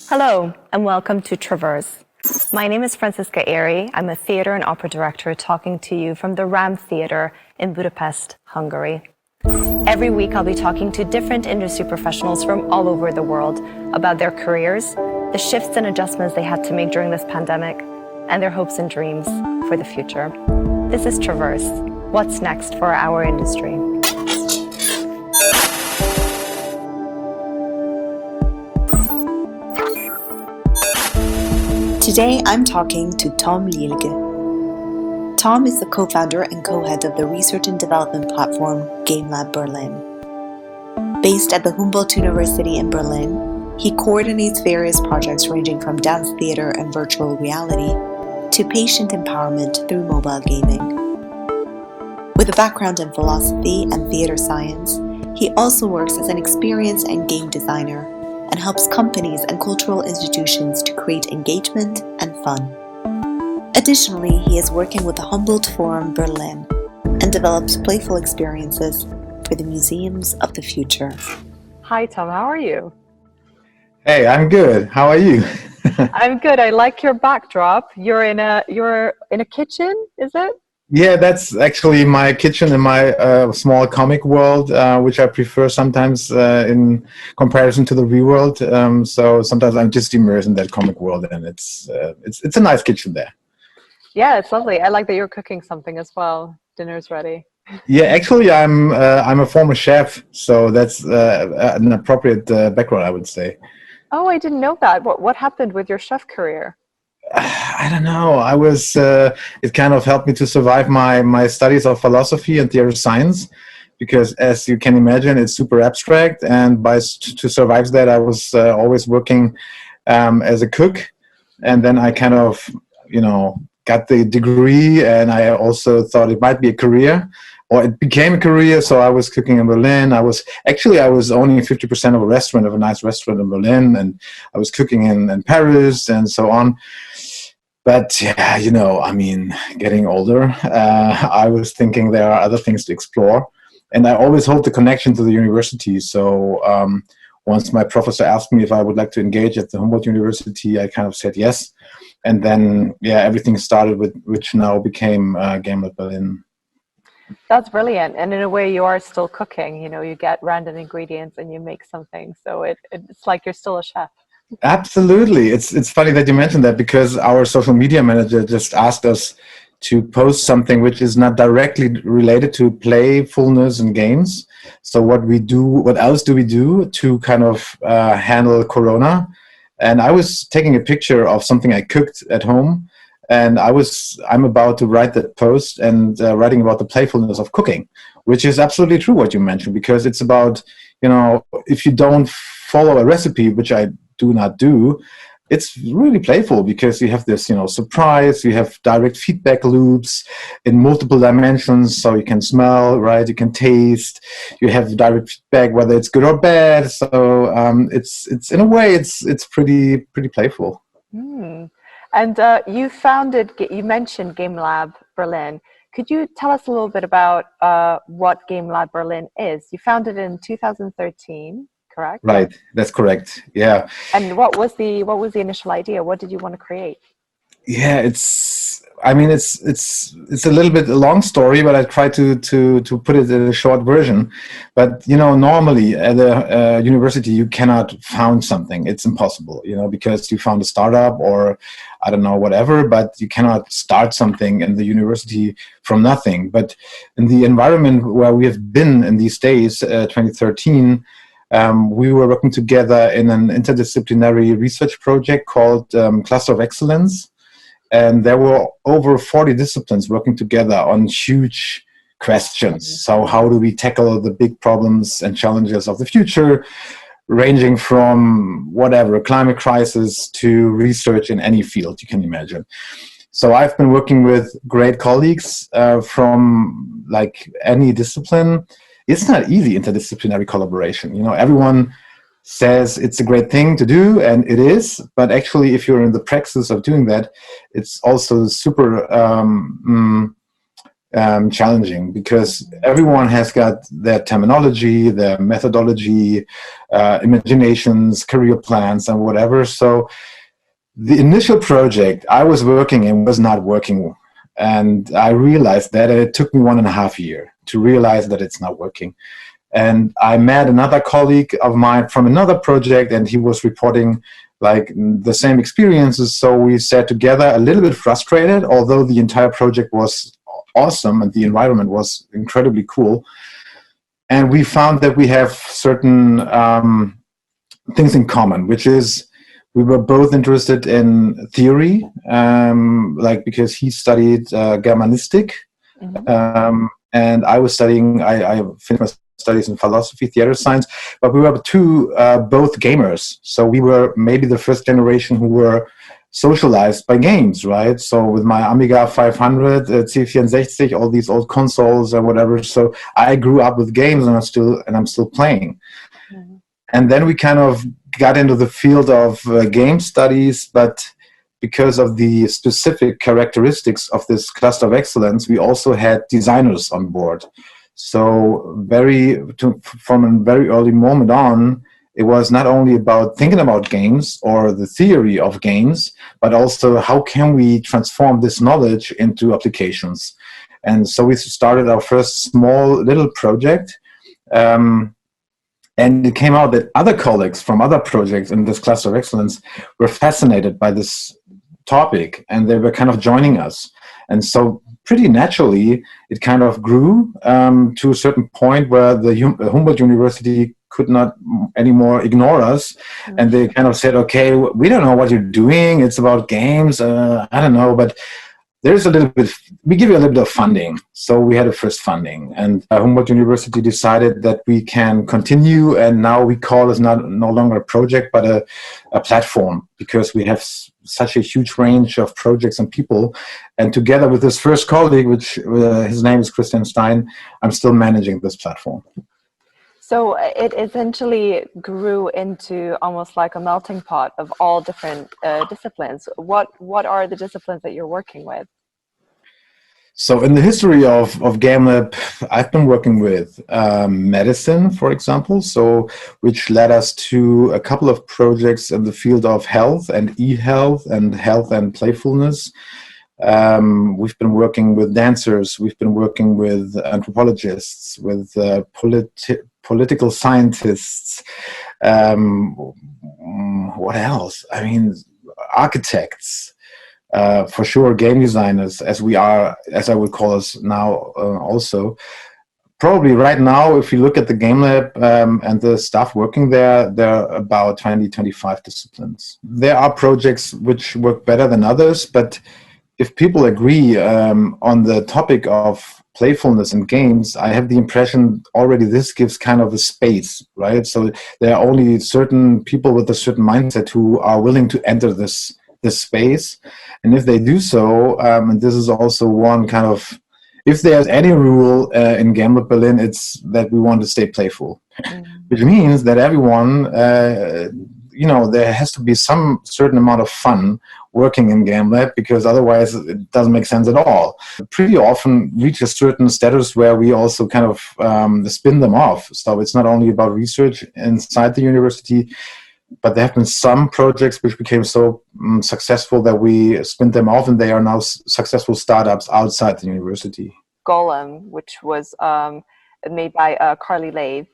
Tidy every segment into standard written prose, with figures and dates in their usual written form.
Hello, and welcome to Traverse. My name is Franziska Eri. I'm a theatre and opera director talking to you from the RAM Theatre in Budapest, Hungary. Every week, I'll be talking to different industry professionals from all over the world about their careers, the shifts and adjustments they had to make during this pandemic, and their hopes and dreams for the future. This is Traverse. What's next for our industry? Today, I'm talking to Tom Lilge. Tom is the co-founder and co-head of the research and development platform Gamelab.Berlin. Based at the Humboldt University in Berlin, he coordinates various projects ranging from dance theater and virtual reality to patient empowerment through mobile gaming. With a background in philosophy and theater science, he also works as an experience and game designer and helps companies and cultural institutions to create engagement and fun. Additionally, he is working with the Humboldt Forum Berlin and develops playful experiences for the museums of the future. Hi, Tom. How are you? Hey, I'm good. How are you? I'm good. I like your backdrop. You're in a kitchen, is it? Yeah, that's actually my kitchen in my small comic world, which I prefer sometimes in comparison to the real world. So sometimes I'm just immersed in that comic world, and it's a nice kitchen there. Yeah, it's lovely. I like that you're cooking something as well. Dinner's ready. Yeah, actually, I'm a former chef, so that's an appropriate background, I would say. Oh, I didn't know that. What happened with your chef career? I don't know. I was. It kind of helped me to survive my studies of philosophy and theater science, because as you can imagine, it's super abstract. And to survive that, I was always working as a cook, and then I kind of, got the degree, and I also thought it might be a career, or it became a career. So I was cooking in Berlin. I was owning 50% of a nice restaurant in Berlin, and I was cooking in Paris and so on. But yeah, getting older, I was thinking there are other things to explore, and I always hold the connection to the university. So once my professor asked me if I would like to engage at the Humboldt University, I kind of said yes. And then, everything started with which now became Gamelab.Berlin. That's brilliant. And in a way, you are still cooking. You get random ingredients and you make something. So it's like you're still a chef. Absolutely. It's funny that you mentioned that, because our social media manager just asked us to post something which is not directly related to playfulness and games. So what else do we do to kind of handle Corona? And I was taking a picture of something I cooked at home, and I'm about to write that post and writing about the playfulness of cooking, which is absolutely true what you mentioned, because it's about, if you don't follow a recipe, which I do not do, it's really playful, because you have this, surprise, you have direct feedback loops in multiple dimensions, so you can smell, right? You can taste, you have direct feedback, whether it's good or bad. So it's in a way, it's pretty playful. Mm. And you mentioned Gamelab.Berlin. Could you tell us a little bit about what Gamelab.Berlin is? You founded it in 2013. Correct? Right, that's correct. Yeah. And what was the initial idea? What did you want to create? Yeah, it's a little bit a long story, but I try to put it in a short version. But normally at a university you cannot found something. It's impossible, because you found a startup or I don't know, whatever, but you cannot start something in the university from nothing. But in the environment where we have been in these days, 2013, we were working together in an interdisciplinary research project called Cluster of Excellence. And there were over 40 disciplines working together on huge questions. So how do we tackle the big problems and challenges of the future, ranging from whatever, climate crisis to research in any field you can imagine. So I've been working with great colleagues from like any discipline. It's not easy, interdisciplinary collaboration. Everyone says it's a great thing to do, and it is, but actually if you're in the practice of doing that, it's also super challenging, because everyone has got their terminology, their methodology, imaginations, career plans, and whatever. So the initial project I was working in was not working, and I realized that. It took me 1.5 years to realize that it's not working. And I met another colleague of mine from another project, and he was reporting like the same experiences. So we sat together, a little bit frustrated, although the entire project was awesome and the environment was incredibly cool. And we found that we have certain things in common, which is we were both interested in theory, like because he studied Germanistic, and I was studying, I finished my studies in philosophy, theater science, but we were both gamers. So we were maybe the first generation who were socialized by games, right? So with my Amiga 500, C64, all these old consoles or whatever. So I grew up with games, and I'm still playing. And then we kind of got into the field of game studies, but because of the specific characteristics of this cluster of excellence, we also had designers on board. So from a very early moment on, it was not only about thinking about games or the theory of games, but also how can we transform this knowledge into applications. And so we started our first small little project. And it came out that other colleagues from other projects in this cluster of excellence were fascinated by this topic, and they were kind of joining us. And so pretty naturally, it kind of grew to a certain point where the Humboldt University could not anymore ignore us. And they kind of said, okay, we don't know what you're doing. It's about games. I don't know, but there's a little bit, we give you a little bit of funding. So we had a first funding, and Humboldt University decided that we can continue. And now we call it no longer a project, but a platform, because we have such a huge range of projects and people. And together with this first colleague, which his name is Christian Stein, I'm still managing this platform. So it essentially grew into almost like a melting pot of all different disciplines. What are the disciplines that you're working with? So in the history of Gamelab, I've been working with medicine, for example, which led us to a couple of projects in the field of health and e-health and health and playfulness. We've been working with dancers, we've been working with anthropologists, with political scientists, what else? I mean, architects, for sure, game designers, as I would call us now also. Probably right now, if you look at the Gamelab and the staff working there are about 20-25 disciplines. There are projects which work better than others, but if people agree on the topic of playfulness in games, I have the impression already this gives kind of a space, right? So there are only certain people with a certain mindset who are willing to enter this space. And if they do so, and this is also one kind of, if there's any rule in Gamelab.Berlin, it's that we want to stay playful, which means that everyone, there has to be some certain amount of fun working in Gamelab, because otherwise it doesn't make sense at all. Pretty often reach a certain status where we also kind of spin them off. So it's not only about research inside the university, but there have been some projects which became so successful that we spin them off, and they are now successful startups outside the university. Golem, which was made by Carly Lave,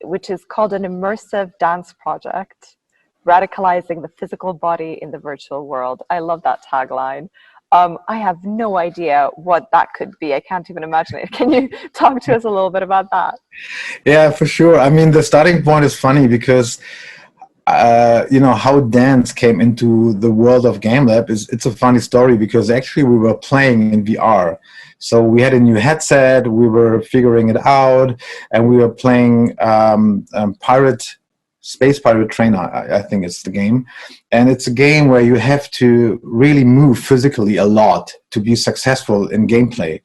which is called an immersive dance project, radicalizing the physical body in the virtual world. I love that tagline. I have no idea what that could be. I can't even imagine it. Can you talk to us a little bit about that? Yeah, for sure. I mean, the starting point is funny because how dance came into the world of Gamelab it's a funny story, because actually we were playing in VR. So we had a new headset, we were figuring it out, and we were playing Space Pirate Trainer, I think it's the game. And it's a game where you have to really move physically a lot to be successful in gameplay.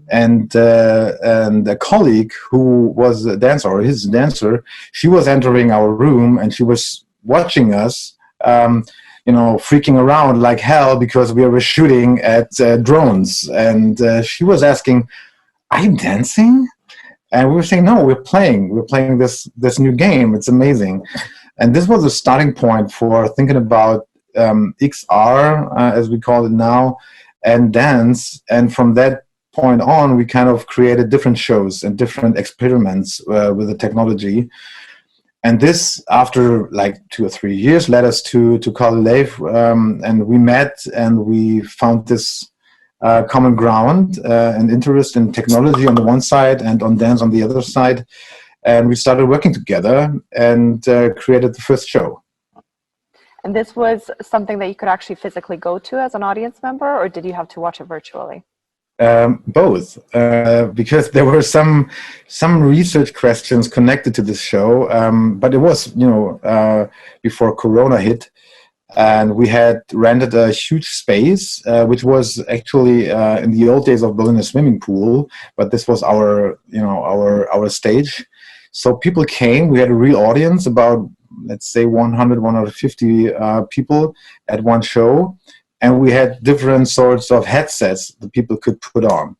And a colleague who was a dancer, or his dancer, she was entering our room and she was watching us, freaking around like hell because we were shooting at drones. And she was asking, "Are you dancing?" And we were saying, "No, we're playing. We're playing this new game. It's amazing." And this was a starting point for thinking about XR, as we call it now, and dance. And from that point on, we kind of created different shows and different experiments with the technology. And this, after like 2 or 3 years, led us to call Lilge, and we met and we found this common ground and interest in technology on the one side and on dance on the other side. And we started working together and created the first show. And this was something that you could actually physically go to as an audience member, or did you have to watch it virtually? Both, because there were some research questions connected to this show, but it was before Corona hit, and we had rented a huge space, which was actually in the old days of Berlin a swimming pool, but this was our stage. So people came. We had a real audience, about let's say 100, 150 people at one show. And we had different sorts of headsets that people could put on.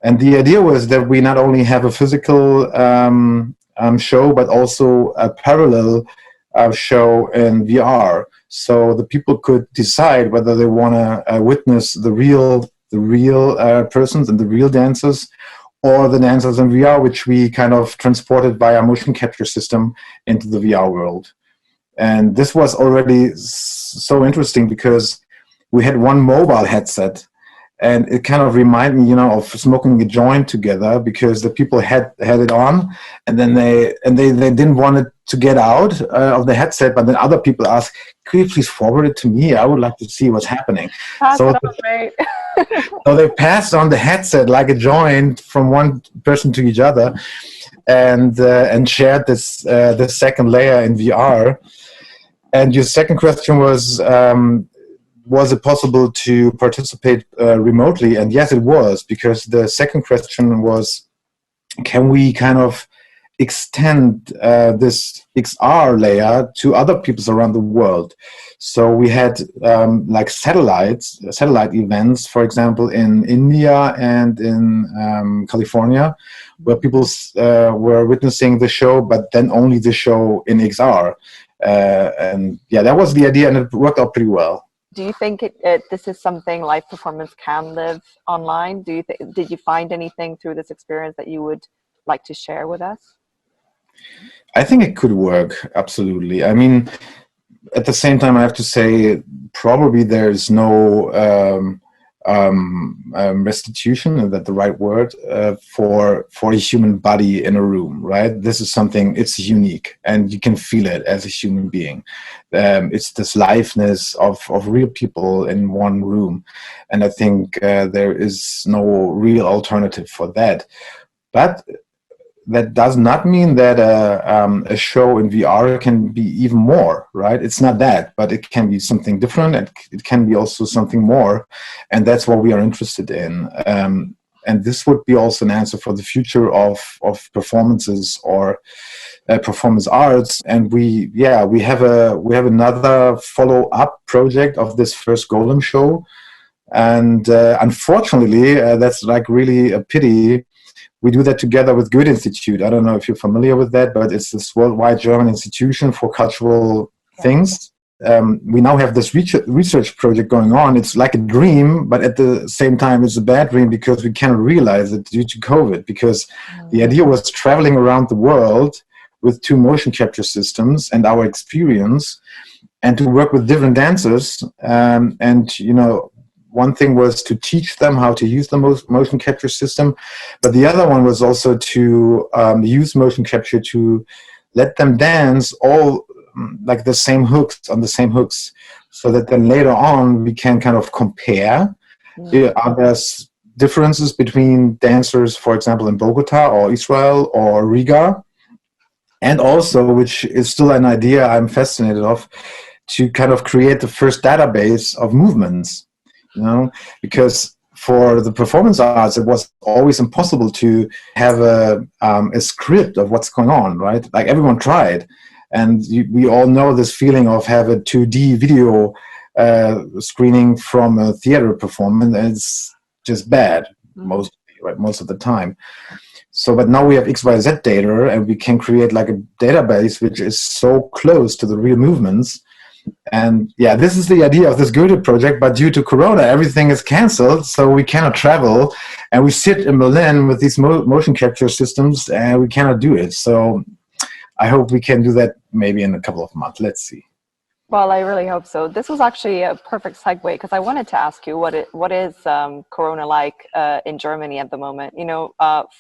And the idea was that we not only have a physical show, but also a parallel show in VR. So the people could decide whether they want to witness the real persons and the real dancers, or the dancers in VR, which we kind of transported via motion capture system into the VR world. And this was already so interesting because we had one mobile headset, and it kind of reminded me, of smoking a joint together, because the people had it on, and then they didn't want it to get out of the headset, but then other people asked, "Could you please forward it to me? I would like to see what's happening." So they passed on the headset like a joint from one person to each other, and shared this second layer in VR. And your second question was it possible to participate remotely? And yes, it was, because the second question was, can we kind of extend this XR layer to other peoples around the world? So we had like satellite events, for example, in India and in California, where people were witnessing the show, but then only the show in XR. And yeah, that was the idea, and it worked out pretty well. Do you think this is something live performance can live online? Did you find anything through this experience that you would like to share with us? I think it could work, absolutely. I mean, at the same time, I have to say, probably there's no restitution, is that the right word, for a human body in a room, right? This is something, it's unique, and you can feel it as a human being. It's this liveness of real people in one room, and I think there is no real alternative for that. But that does not mean that a show in VR can be even more, right? It's not that, but it can be something different, and it can be also something more, and that's what we are interested in. And this would be also an answer for the future of performances or performance arts. And we have another follow-up project of this first Golem show, and unfortunately, that's like really a pity. We do that together with Goethe Institute. I don't know if you're familiar with that, but it's this worldwide German institution for cultural things. We now have this research project going on. It's like a dream, but at the same time, it's a bad dream because we cannot realize it due to COVID, because the idea was traveling around the world with 2 motion capture systems and our experience, and to work with different dancers. One thing was to teach them how to use the motion capture system, but the other one was also to use motion capture to let them dance all like the same hooks, so that then later on we can kind of compare. Are there differences between dancers, for example, in Bogota or Israel or Riga? And also, which is still an idea I'm fascinated of, to kind of create the first database of movements. Because for the performance arts, it was always impossible to have a script of what's going on, right? Like everyone tried, And we all know this feeling of have a 2D video screening from a theater performance, and it's just bad most of the time. So, but now we have XYZ data, and we can create like a database which is so close to the real movements. And yeah, this is the idea of this Goethe project, but due to Corona, everything is canceled, so we cannot travel, and we sit in Berlin with these motion capture systems, and we cannot do it. So I hope we can do that maybe in a couple of months. Let's see. Well, I really hope so. This was actually a perfect segue, because I wanted to ask you what is Corona like in Germany at the moment? You know,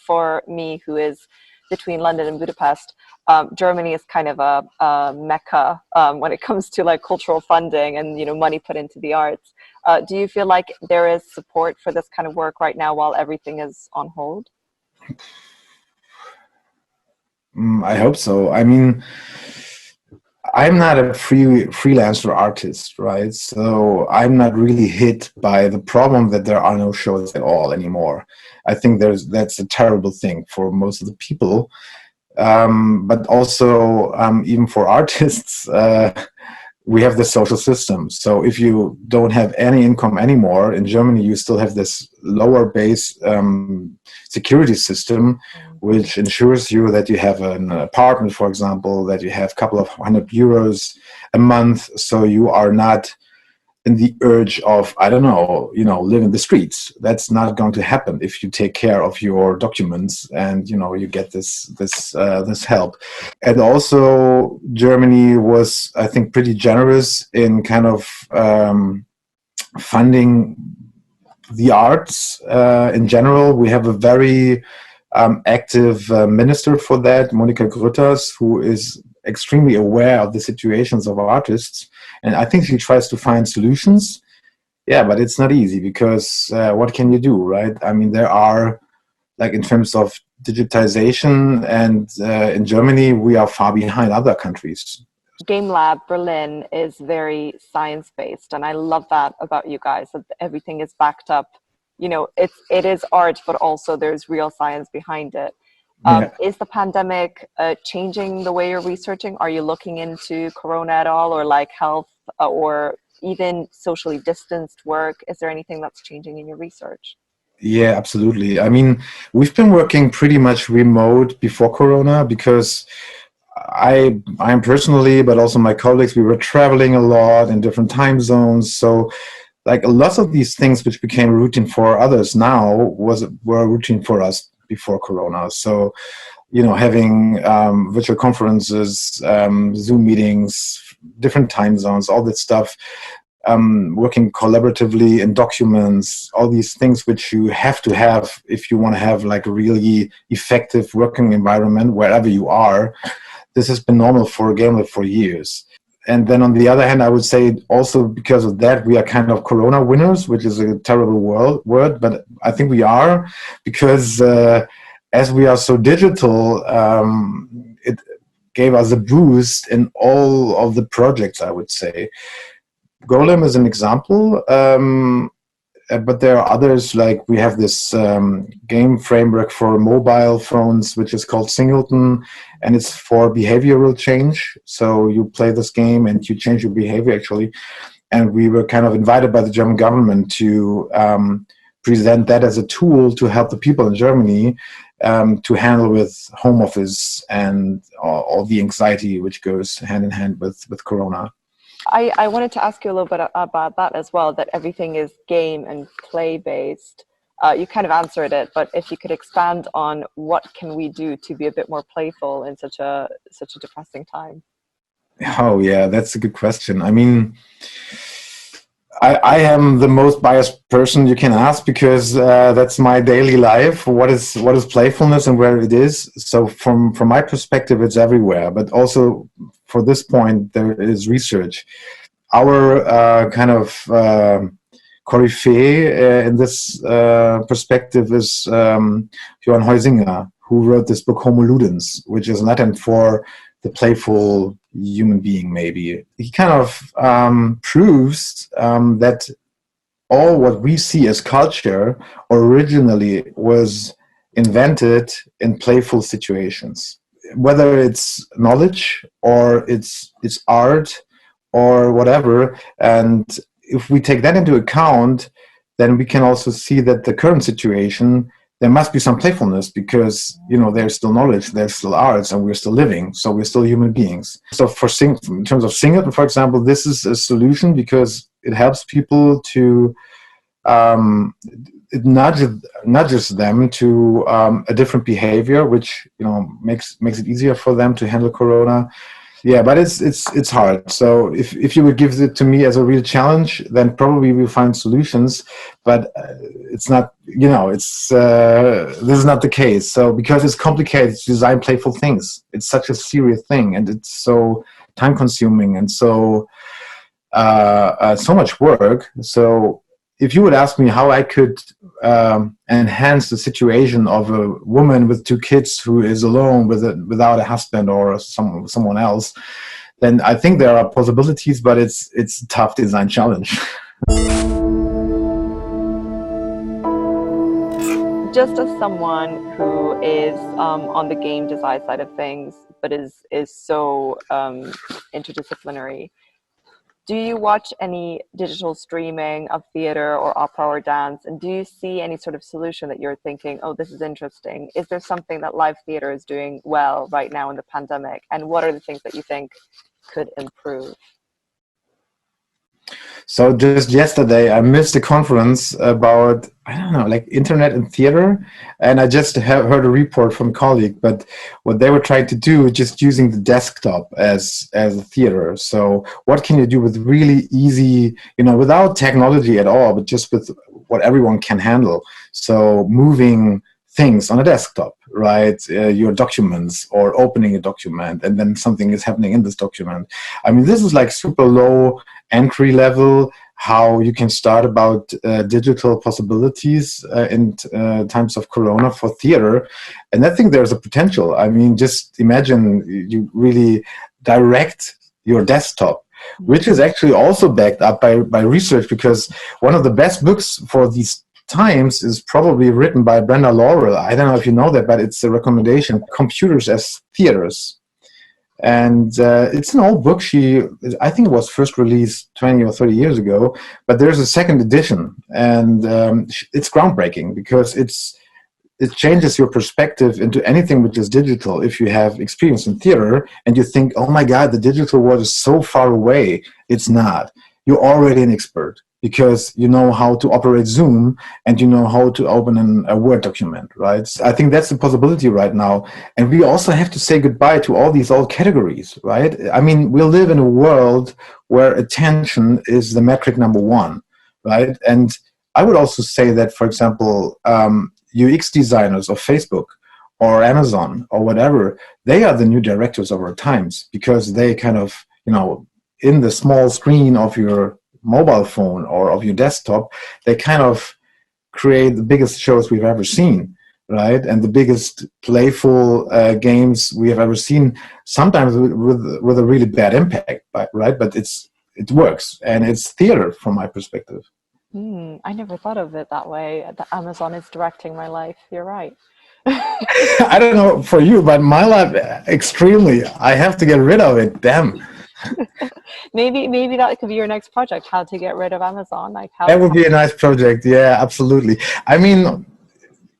for me, who is between London and Budapest, Germany is kind of a mecca when it comes to like cultural funding and, you know, money put into the arts. Do you feel like there is support for this kind of work right now while everything is on hold? I hope so. I mean, I'm not a freelancer artist, right? So I'm not really hit by the problem that there are no shows at all anymore. I think that's a terrible thing for most of the people. But also, even for artists, we have the social system. So if you don't have any income anymore, in Germany, you still have this lower base security system, which ensures you that you have an apartment, for example, that you have a couple of €100 a month. So you are not in the urge of, I don't know, live in the streets. That's not going to happen if you take care of your documents and, you get this help. And also Germany was, I think, pretty generous in kind of funding the arts in general. We have a very active minister for that, Monika Grütters, who is extremely aware of the situations of artists. And I think she tries to find solutions. Yeah, but it's not easy because what can you do, right? I mean, there are, like in terms of digitization, and in Germany, we are far behind other countries. Gamelab.Berlin is very science-based, and I love that about you guys, that everything is backed up. You know, it is art, but also there's real science behind it. Is the pandemic changing the way you're researching? Are you looking into Corona at all, or like health, or even socially distanced work? Is there anything that's changing in your research? Yeah, absolutely. I mean, we've been working pretty much remote before Corona because I'm personally, but also my colleagues, we were traveling a lot in different time zones. So like a lot of these things which became routine for others now were routine for us before Corona. So, having virtual conferences, Zoom meetings, different time zones, all that stuff, working collaboratively in documents, all these things which you have to have if you want to have like a really effective working environment wherever you are. This has been normal for Gamelab for years. And then on the other hand, I would say also because of that, we are kind of Corona winners, which is a terrible word, but I think we are, because as we are so digital, it gave us a boost in all of the projects, I would say. Golem is an example, but there are others, like we have this game framework for mobile phones, which is called Singleton, and it's for behavioral change. So you play this game and you change your behavior, actually. And we were kind of invited by the German government to present that as a tool to help the people in Germany to handle with home office and all the anxiety which goes hand in hand with Corona. I wanted to ask you a little bit about that as well, that everything is game and play based. You kind of answered it, but if you could expand on what can we do to be a bit more playful in such a depressing time? Oh yeah, that's a good question. I mean, I am the most biased person you can ask because that's my daily life. What is playfulness and where it is? So from my perspective, it's everywhere. But also for this point, there is research. Our kind of coryphée in this perspective is Johann Huizinga, who wrote this book Homo Ludens, which is Latin for the playful human being, maybe. He kind of proves that all what we see as culture originally was invented in playful situations. whether it's knowledge or it's art or whatever. And if we take that into account, then we can also see that the current situation, there must be some playfulness, because there's still knowledge, there's still arts, and we're still living, so we're still human beings. So in terms of singing, for example, this is a solution because it helps people to it nudges them to a different behavior, which makes it easier for them to handle Corona. Yeah, but it's hard. So if you would give it to me as a real challenge, then probably we'll find solutions. But it's not, this is not the case. So because it's complicated to design playful things, it's such a serious thing, and it's so time consuming and so much work. So if you would ask me how I could enhance the situation of a woman with 2 kids who is alone without a husband or someone else, then I think there are possibilities, but it's a tough design challenge. Just as someone who is on the game design side of things, but is so interdisciplinary, do you watch any digital streaming of theater or opera or dance? And do you see any sort of solution that you're thinking, oh, this is interesting? Is there something that live theater is doing well right now in the pandemic? And what are the things that you think could improve? So just yesterday, I missed a conference about, like internet and theater. And I just heard a report from a colleague, but what they were trying to do is just using the desktop as a theater. So what can you do with really easy, without technology at all, but just with what everyone can handle? So moving things on a desktop, right? Your documents, or opening a document, and then something is happening in this document. I mean, this is like super low entry level, how you can start about digital possibilities in times of Corona for theater. And I think there's a potential. I mean, just imagine you really direct your desktop, which is actually also backed up by research, because one of the best books for these times is probably written by Brenda Laurel. I don't know if you know that, but it's a recommendation, Computers as Theaters. And it's an old book. I think it was first released 20 or 30 years ago, but there's a second edition, and it's groundbreaking because it changes your perspective into anything which is digital. If you have experience in theater and you think, oh my God, the digital world is so far away, it's not. You're already an expert, because you know how to operate Zoom and you know how to open a Word document, right? So I think that's the possibility right now. And we also have to say goodbye to all these old categories, right? I mean, we live in a world where attention is the metric number 1, right? And I would also say that, for example, UX designers of Facebook or Amazon or whatever, they are the new directors of our times, because they kind of, in the small screen of your mobile phone or of your desktop, they kind of create the biggest shows we've ever seen, right? And the biggest playful games we have ever seen, sometimes with a really bad impact, right? But it works, and it's theater from my perspective. I never thought of it that way. That Amazon is directing my life. You're right. I don't know for you, but my life, extremely. I have to get rid of it. Damn. Maybe that could be your next project, how to get rid of Amazon. That would be a nice project. Yeah, absolutely. I mean,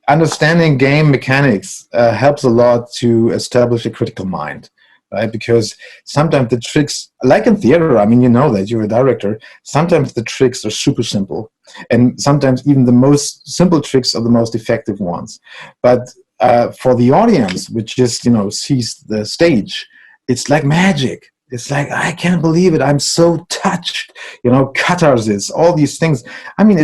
understanding game mechanics helps a lot to establish a critical mind, right? Because sometimes the tricks, like in theater, I mean, you know that, you're a director, sometimes the tricks are super simple. And sometimes even the most simple tricks are the most effective ones. But for the audience, which just, sees the stage, it's like magic. It's like, I can't believe it. I'm so touched, catharsis, all these things. I mean,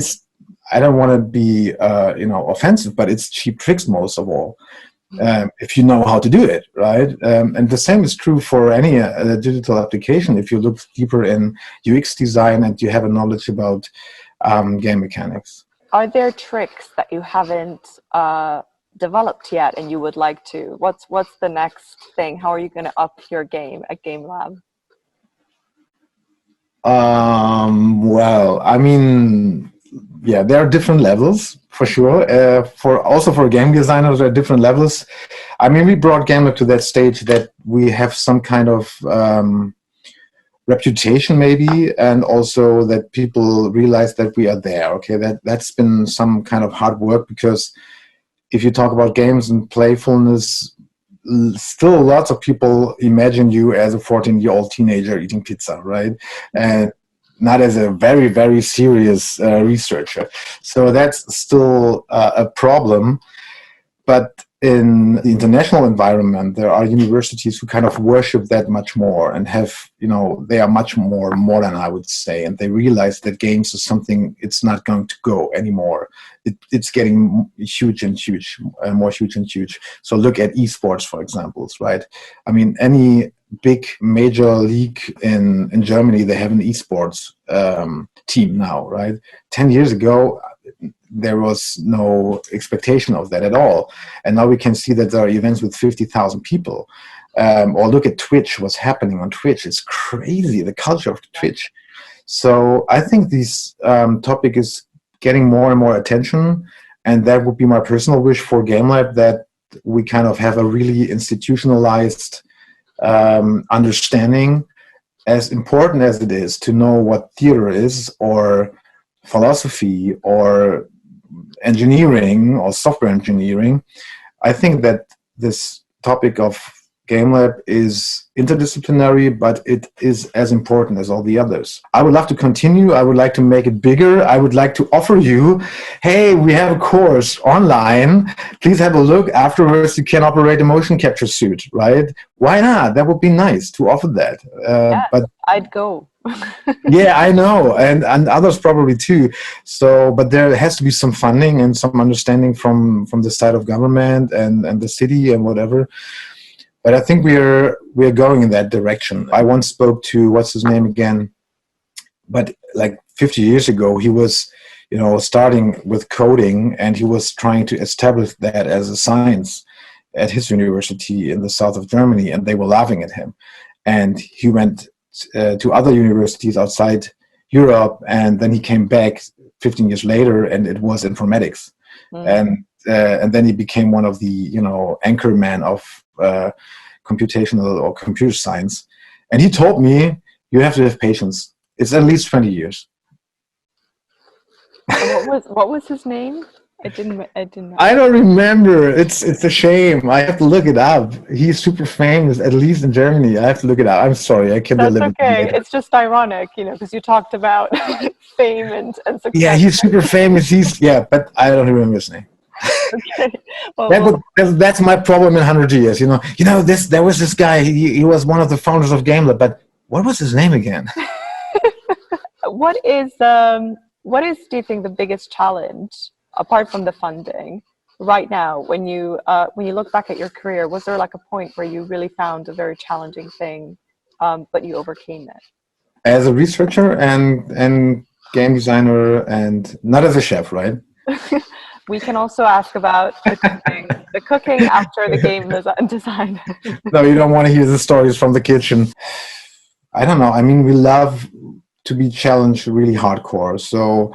I don't want to be, offensive, but it's cheap tricks most of all, if you know how to do it, right? And the same is true for any digital application. If you look deeper in UX design and you have a knowledge about game mechanics. Are there tricks that you haven't developed yet and you would like to? What's the next thing? How are you going to up your game at Gamelab? Well, I mean, yeah, there are different levels for sure. For game designers, there are different levels. I mean, we brought Gamelab to that stage that we have some kind of reputation maybe, and also that people realize that we are there. Okay, that's been some kind of hard work, because if you talk about games and playfulness, still lots of people imagine you as a 14-year-old teenager eating pizza, right? And not as a very, very serious researcher. So that's still a problem. But in the international environment, there are universities who kind of worship that much more and have, they are much more modern, I would say, and they realize that games is something, it's not going to go anymore. It's getting huge and huge, more huge and huge. So look at esports, for example, right? I mean, any big major league in Germany, they have an esports team now, right? 10 years ago, there was no expectation of that at all. And now we can see that there are events with 50,000 people. Or look at Twitch, what's happening on Twitch. It's crazy, the culture of Twitch. So I think this topic is getting more and more attention. And that would be my personal wish for Gamelab, that we kind of have a really institutionalized understanding, as important as it is to know what theater is, or philosophy, or engineering, or software engineering. I think that this topic of Gamelab is interdisciplinary, but it is as important as all the others. I would love to continue. I would like to make it bigger. I would like to offer you, hey, we have a course online. Please have a look. Afterwards, you can operate a motion capture suit, right? Why not? That would be nice to offer that. But I'd go. Yeah, I know, and others probably too. So, but there has to be some funding and some understanding from the side of government and the city and whatever. But I think we're going in that direction. I once spoke to, what's his name again? But like 50 years ago, he was, starting with coding, and he was trying to establish that as a science at his university in the south of Germany, and they were laughing at him. And he went to other universities outside Europe, and then he came back 15 years later, and it was informatics. And then he became one of the anchor men of computational or computer science. And he told me, you have to have patience. It's at least 20 years. What was his name? I didn't. I don't remember. It's a shame. I have to look it up. He's super famous, at least in Germany. I have to look it up. I'm sorry, I can't. That's okay. It's just ironic, because you talked about fame and success. Yeah, he's super famous. But I don't remember his name. Okay. Well, that's my problem in 100 years. There was this guy. He was one of the founders of Gamelab, but what was his name again? What is do you think the biggest challenge, apart from the funding, right now, when you look back at your career? Was there like a point where you really found a very challenging thing, but you overcame it? As a researcher and game designer, and not as a chef, right? We can also ask about the cooking after the game design. No, you don't want to hear the stories from the kitchen. I don't know. I mean, we love to be challenged really hardcore. So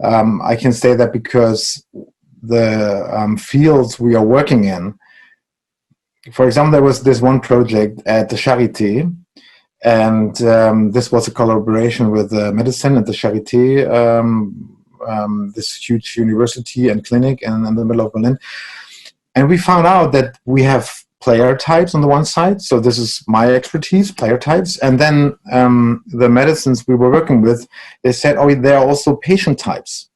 I can say that because the fields we are working in, for example, there was this one project at the Charité, and this was a collaboration with medicine at the Charité, this huge university and clinic in the middle of Berlin. And we found out that we have player types on the one side. So this is my expertise, player types. And then the medicines we were working with, they said, oh, there are also patient types.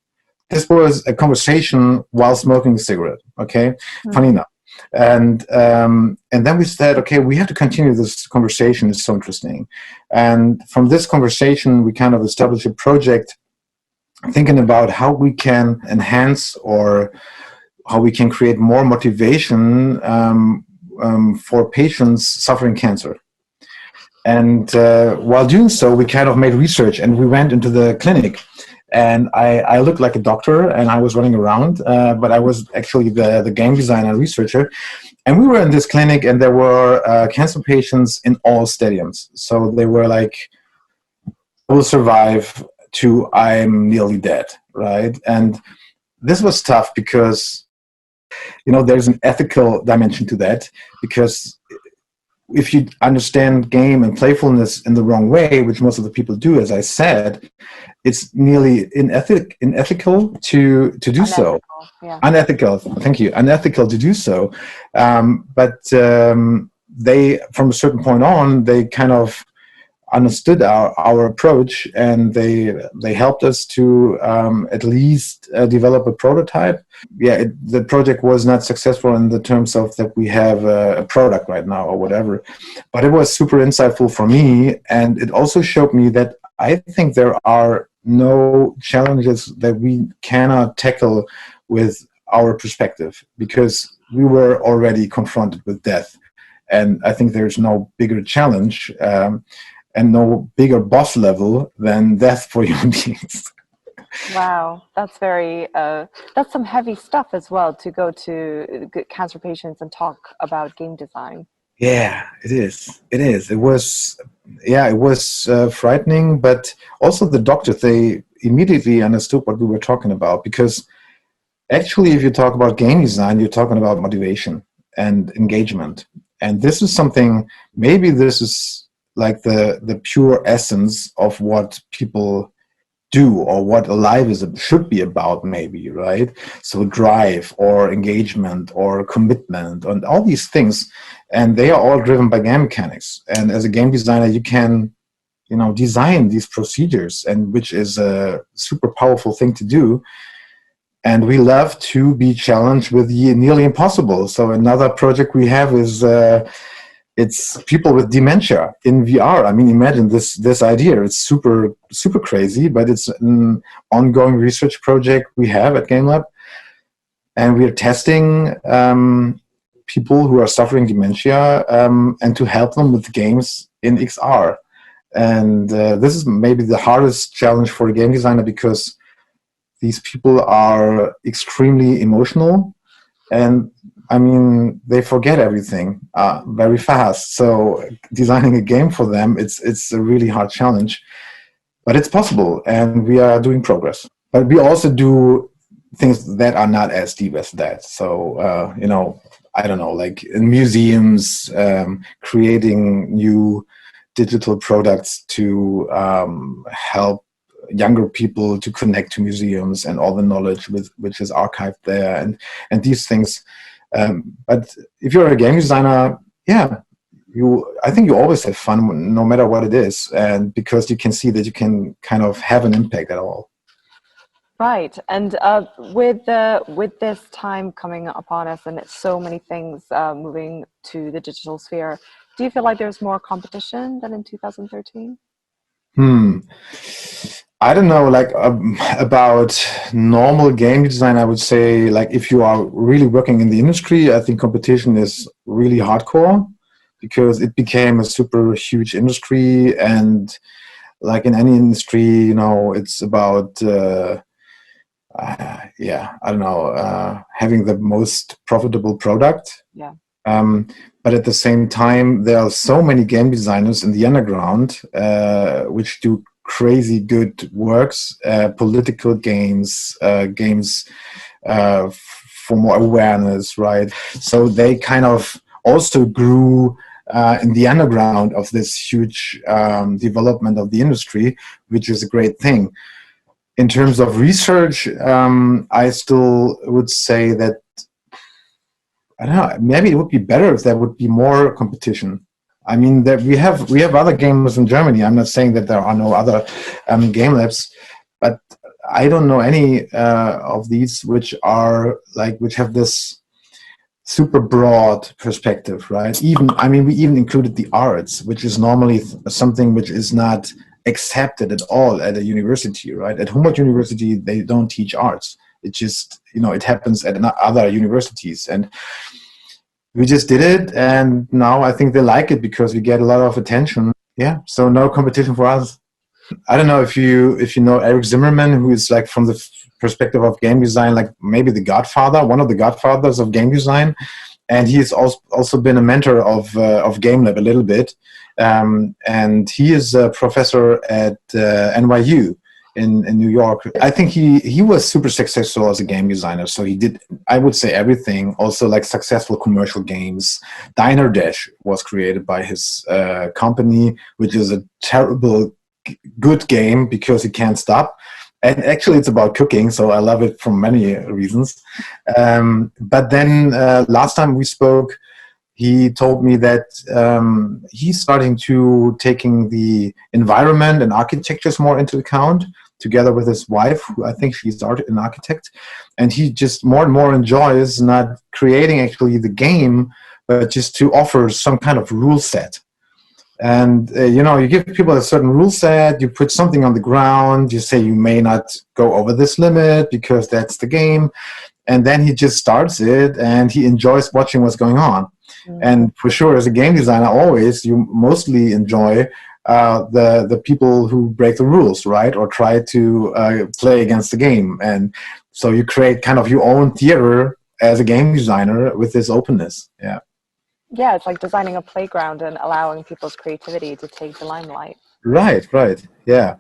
This was a conversation while smoking a cigarette, okay? Funny enough. And then we said, okay, we have to continue this conversation. It's so interesting. And from this conversation, we kind of established a project thinking about how we can enhance or how we can create more motivation for patients suffering cancer. And while doing so, we kind of made research, and we went into the clinic. And I looked like a doctor, and I was running around, but I was actually the game designer researcher. And we were in this clinic, and there were cancer patients in all stadiums. So they were like, will survive to I'm nearly dead, right? And this was tough because, there's an ethical dimension to that, because if you understand game and playfulness in the wrong way, which most of the people do, as I said, it's nearly unethical to do so. Yeah. Unethical, thank you. Unethical to do so. But they, from a certain point on, they kind of understood our approach, and they helped us to at least develop a prototype. Yeah, the project was not successful in the terms of that we have a product right now or whatever, but it was super insightful for me, and it also showed me that I think there are no challenges that we cannot tackle with our perspective, because we were already confronted with death, and I think there's no bigger challenge and no bigger boss level than death for human beings. Wow, that's that's some heavy stuff as well, to go to cancer patients and talk about game design. Yeah, it is. It was frightening, but also the doctors, they immediately understood what we were talking about, because actually, if you talk about game design, you're talking about motivation and engagement. And this is something, maybe this is like the pure essence of what people do, or what a life should be about, maybe, right? So drive or engagement or commitment and all these things, and they are all driven by game mechanics. And as a game designer, you can design these procedures, and which is a super powerful thing to do. And we love to be challenged with the nearly impossible. So another project we have is it's people with dementia in VR. I mean, imagine this idea. It's super, super crazy, but it's an ongoing research project we have at Gamelab. And we are testing people who are suffering dementia and to help them with games in XR. And this is maybe the hardest challenge for a game designer, because these people are extremely emotional, and I mean, they forget everything very fast. So designing a game for them, it's a really hard challenge, but it's possible, and we are doing progress. But we also do things that are not as deep as that. So, I don't know, like in museums, creating new digital products to help younger people to connect to museums and all the knowledge which is archived there, and these things. But if you're a game designer, I think you always have fun, no matter what it is, and because you can see that you can kind of have an impact at all. Right, and with this time coming upon us, and it's so many things moving to the digital sphere, do you feel like there's more competition than in 2013? I don't know, like about normal game design, I would say, like if you are really working in the industry, I think competition is really hardcore, because it became a super huge industry. And like in any industry, it's about, I don't know, having the most profitable product. Yeah. But at the same time, there are so many game designers in the underground which do crazy good works, political games, games for more awareness, right? So they kind of also grew in the underground of this huge development of the industry, which is a great thing. In terms of research, I still would say that, I don't know, maybe it would be better if there would be more competition. I mean, that we have other gamers in Germany. I'm not saying that there are no other game labs, but I don't know any of these which have this super broad perspective, right? We even included the arts, which is normally something which is not accepted at all at a university, right? At Humboldt University, they don't teach arts. It just, it happens at other universities, and we just did it, and now I think they like it because we get a lot of attention. Yeah, so no competition for us. I don't know if you know Eric Zimmerman, who is like from the perspective of game design, like maybe the godfather, one of the godfathers of game design, and he's also been a mentor of Gamelab a little bit, and he is a professor at NYU in New York. I think he was super successful as a game designer. So he did, I would say, everything. Also, like successful commercial games. Diner Dash was created by his company, which is a terrible good game because it can't stop. And actually, it's about cooking, so I love it for many reasons. But then last time we spoke, he told me that he's starting to taking the environment and architectures more into account, together with his wife, who I think she's an architect. And he just more and more enjoys not creating actually the game, but just to offer some kind of rule set. And, you give people a certain rule set, you put something on the ground, you say you may not go over this limit because that's the game. And then he just starts it and he enjoys watching what's going on. Mm-hmm. And for sure, as a game designer, always, you mostly enjoy the people who break the rules, right? Or try to play against the game. And so you create kind of your own theater as a game designer with this openness. Yeah. Yeah, it's like designing a playground and allowing people's creativity to take the limelight. Right. Yeah.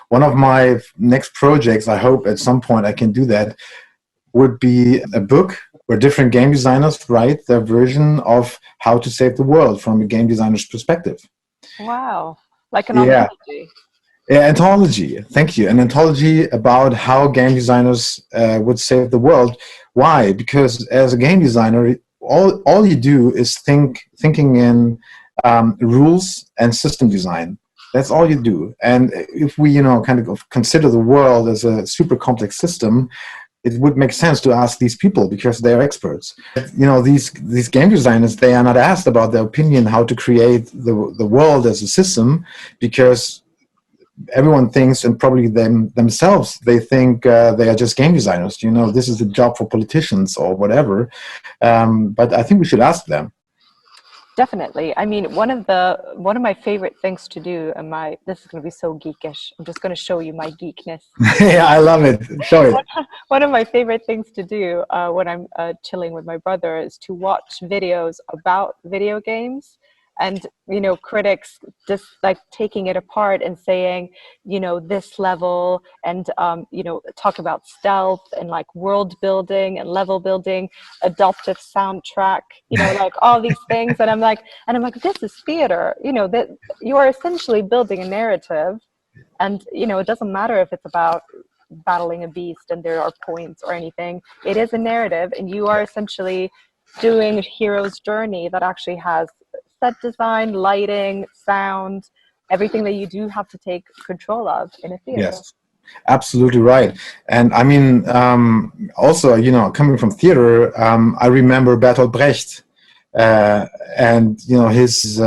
One of my next projects, I hope at some point I can do that, would be a book where different game designers write their version of how to save the world from a game designer's perspective. Wow. Like an anthology. Yeah, anthology. Thank you. An anthology about how game designers would save the world. Why? Because as a game designer, all you do is thinking in rules and system design. That's all you do. And if we, kind of consider the world as a super complex system, it would make sense to ask these people because they're experts. These game designers, they are not asked about their opinion how to create the world as a system, because everyone thinks, and probably themselves, they think they are just game designers. This is a job for politicians or whatever. But I think we should ask them. Definitely. I mean, one of my favorite things to do, and this is going to be so geekish. I'm just going to show you my geekness. Yeah, I love it. Show it. One of my favorite things to do when I'm chilling with my brother is to watch videos about video games. And, critics just like taking it apart and saying, this level and, talk about stealth and like world building and level building, adoptive soundtrack, like all these things. And I'm like, this is theater, that you are essentially building a narrative. And, it doesn't matter if it's about battling a beast and there are points or anything. It is a narrative, and you are essentially doing a hero's journey that actually has set design, lighting, sound, everything that you do have to take control of in a theater. Yes, absolutely right. And I mean, also, coming from theater, I remember Bertolt Brecht and, his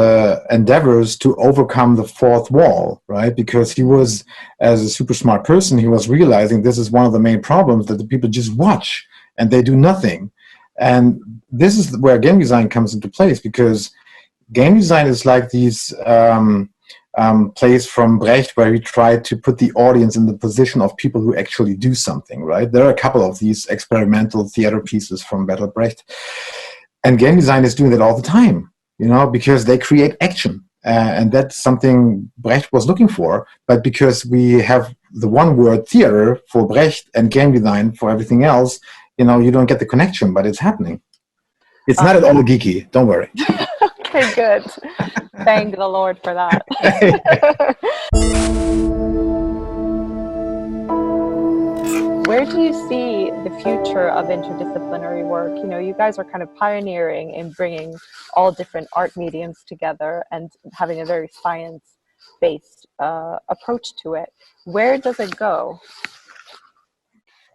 endeavors to overcome the fourth wall, right? Because he was, as a super smart person, he was realizing this is one of the main problems, that the people just watch and they do nothing. And this is where game design comes into place, because game design is like these plays from Brecht where he tried to put the audience in the position of people who actually do something, right? There are a couple of these experimental theater pieces from Bertolt Brecht. And game design is doing that all the time, because they create action. And that's something Brecht was looking for. But because we have the one word theater for Brecht and game design for everything else, you don't get the connection, but it's happening. It's not at all geeky, don't worry. Okay, good. Thank the Lord for that. Where do you see the future of interdisciplinary work? You guys are kind of pioneering in bringing all different art mediums together and having a very science-based approach to it. Where does it go?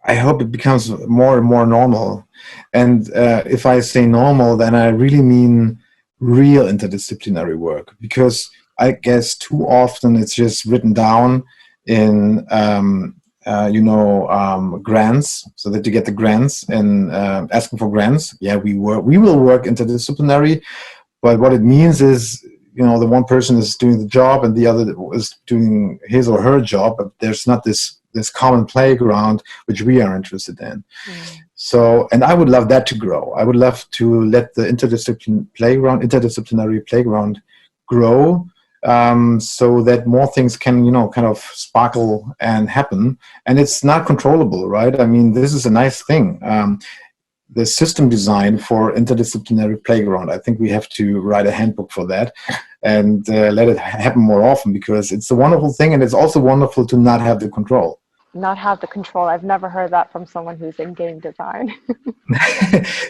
I hope it becomes more and more normal. And if I say normal, then I really mean real interdisciplinary work, because I guess too often it's just written down in grants, so that you get the grants and asking for grants. Yeah, we will work interdisciplinary, but what it means is, the one person is doing the job and the other is doing his or her job, but there's not this common playground which we are interested in. So, and I would love that to grow. I would love to let the interdisciplinary playground grow, so that more things can, kind of sparkle and happen. And it's not controllable, right? I mean, this is a nice thing. The system design for interdisciplinary playground, I think we have to write a handbook for that and let it happen more often, because it's a wonderful thing, and it's also wonderful to not have the control. Not have the control. I've never heard that from someone who's in game design.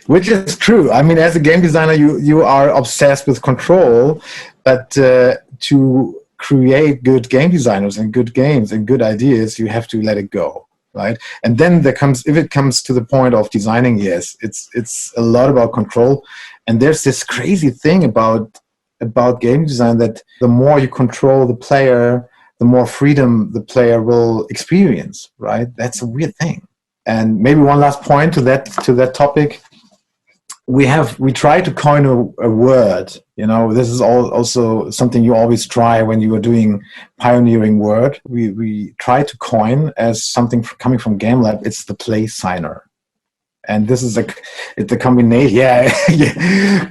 Which is true. I mean, as a game designer, you are obsessed with control, but to create good game designers and good games and good ideas, you have to let it go, right? And then if it comes to the point of designing, yes, it's a lot about control. And there's this crazy thing about game design, that the more you control the player, the more freedom the player will experience, right? That's a weird thing. And maybe one last point to that topic. We try to coin a word. This is also something you always try when you are doing pioneering word. We try to coin as something coming from Gamelab. It's the play signer. And this is it's a combination. Yeah,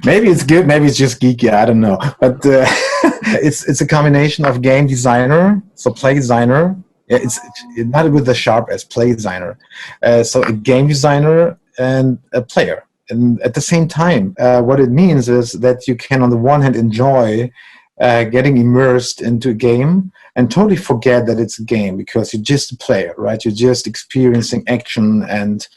maybe it's good, maybe it's just geeky. I don't know, but it's a combination of game designer, so play designer. It's not with the sharp as play designer. So a game designer and a player, and at the same time, what it means is that you can, on the one hand, enjoy getting immersed into a game and totally forget that it's a game, because you're just a player, right? You're just experiencing action and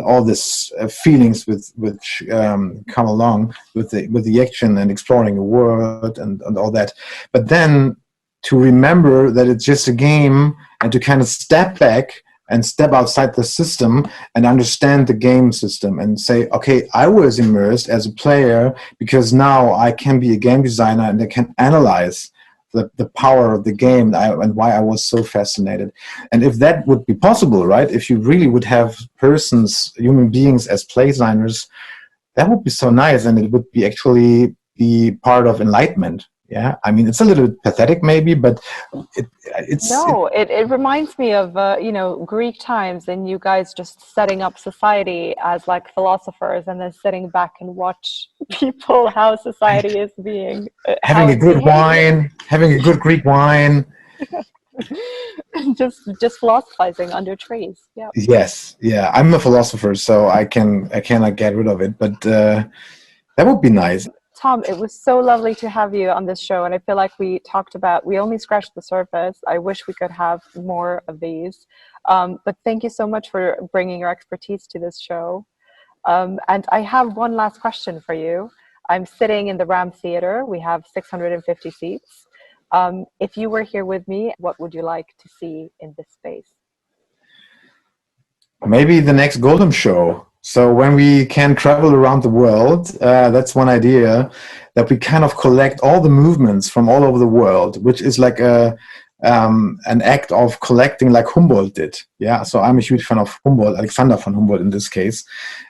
all this feelings which come along with the action and exploring a world and all that. But then to remember that it's just a game, and to kind of step back and step outside the system and understand the game system and say, okay, I was immersed as a player because now I can be a game designer and I can analyze the power of the game and why I was so fascinated. And if that would be possible, right, if you really would have human beings as play designers, that would be so nice, and it would be actually be part of enlightenment. Yeah, I mean, it's a little bit pathetic maybe, but it reminds me of Greek times, and you guys just setting up society as like philosophers, and then sitting back and watch people how society is being having a good wine, having a good Greek wine. just philosophizing under trees. Yeah. Yes, yeah, I'm a philosopher, so I cannot get rid of it, but that would be nice. Tom, it was so lovely to have you on this show, and I feel like we only scratched the surface. I wish we could have more of these, but thank you so much for bringing your expertise to this show. And I have one last question for you. I'm sitting in the Ram Theater. We have 650 seats. If you were here with me, what would you like to see in this space? Maybe the next Golden Show. So when we can travel around the world, that's one idea, that we kind of collect all the movements from all over the world, which is like an act of collecting, like Humboldt did. Yeah, so I'm a huge fan of Humboldt, Alexander von Humboldt in this case.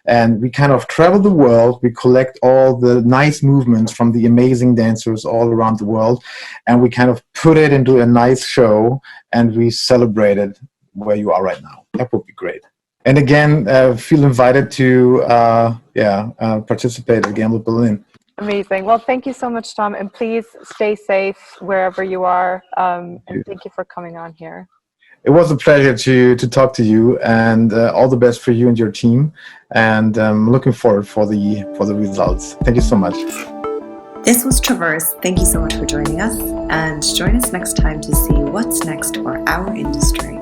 And we kind of travel the world, we collect all the nice movements from the amazing dancers all around the world, and we kind of put it into a nice show, and we celebrate it where you are right now. That would be great. And again, feel invited to participate at Gamelab.Berlin. Amazing. Well, thank you so much, Tom, and please stay safe wherever you are. And thank you for coming on here. It was a pleasure to talk to you, and all the best for you and your team. And I'm looking forward for the results. Thank you so much. This was Traverse. Thank you so much for joining us, and join us next time to see what's next for our industry.